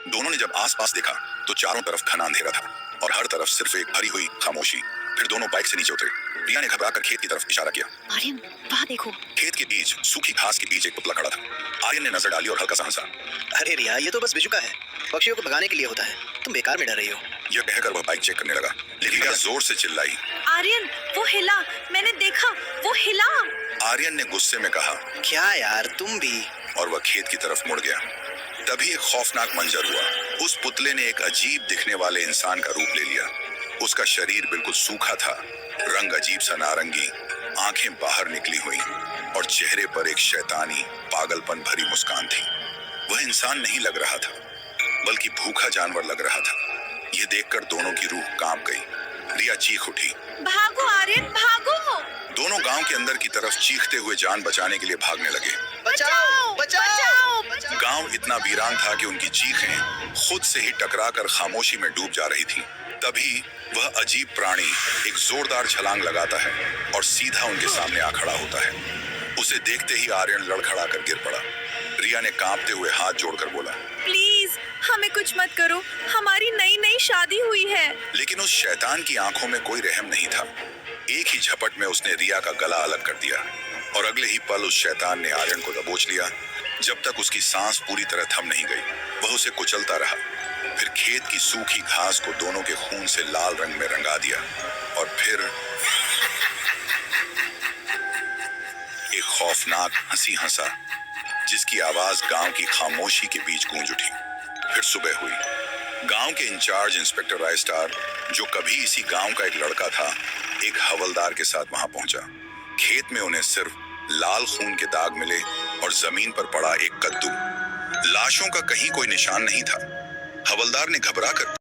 दोनों ने जब आसपास देखा तो चारों तरफ घना अंधेरा था और हर तरफ सिर्फ एक भरी हुई खामोशी। फिर दोनों बाइक से नीचे उतरे। रिया ने घबराकर खेत की तरफ इशारा किया। आर्यन, वहाँ देखो। खेत के बीच सूखी घास के बीच एक पुतला खड़ा था। आर्यन ने नजर डाली और हल्का सा हंसा। अरे रिया, ये तो बस बिजुका है, पक्षियों को भगाने के लिए होता है। तुम बेकार में डर रही हो। यह कहकर वह बाइक चेक करने लगा, लेकिन रिया जोर से चिल्लाई। आर्यन, वो हिला, मैंने देखा, वो हिला। आर्यन ने गुस्से में कहा, क्या यार, तुम भी। और वह खेत की तरफ मुड़ गया। तभी एक खौफनाक मंजर हुआ। उस पुतले ने एक अजीब दिखने वाले इंसान का रूप ले लिया। उसका शरीर बिल्कुल सूखा था, रंग अजीब सा नारंगी, आंखें बाहर निकली हुई और चेहरे पर एक शैतानी पागलपन भरी मुस्कान थी। वह इंसान नहीं लग रहा था, बल्कि भूखा जानवर लग रहा था। यह देखकर दोनों की रूह कांप गई। रिया चीख उठी, भागो आर्यन, भागो। दोनों गांव के अंदर की तरफ चीखते हुए जान बचाने के लिए भागने लगे। बचाओ, बचाओ। गांव इतना वीरान था कि उनकी चीखें खुद से ही टकराकर खामोशी में डूब जा रही थी। तभी वह अजीब प्राणी एक जोरदार छलांग लगाता है और सीधा उनके सामने आ खड़ा होता है। उसे देखते ही आर्यन लड़खड़ा कर गिर पड़ा। रिया ने कांपते हुए हाथ जोड़कर बोला, प्लीज हमें कुछ मत करो, हमारी नई नई शादी हुई है। लेकिन उस शैतान की आंखों में कोई रहम नहीं था। एक ही झपट में उसने रिया का गला अलग कर दिया और अगले ही पल उस शैतान ने आर्यन को दबोच लिया। जब तक उसकी सांस पूरी तरह थम नहीं गई, वह उसे कुचलता रहा। फिर खेत की सूखी घास को दोनों के खून से लाल रंग में रंगा दिया और फिर एक खौफनाक हंसी हंसा, जिसकी आवाज गांव की खामोशी के बीच गूंज उठी। फिर सुबह हुई। गांव के इंचार्ज इंस्पेक्टर रायस्टार, जो कभी इसी गांव का एक लड़का था, एक हवलदार के साथ वहां पहुंचा। खेत में उन्हें सिर्फ लाल खून के दाग मिले और जमीन पर पड़ा एक कद्दू। लाशों का कहीं कोई निशान नहीं था। हवलदार ने घबराकर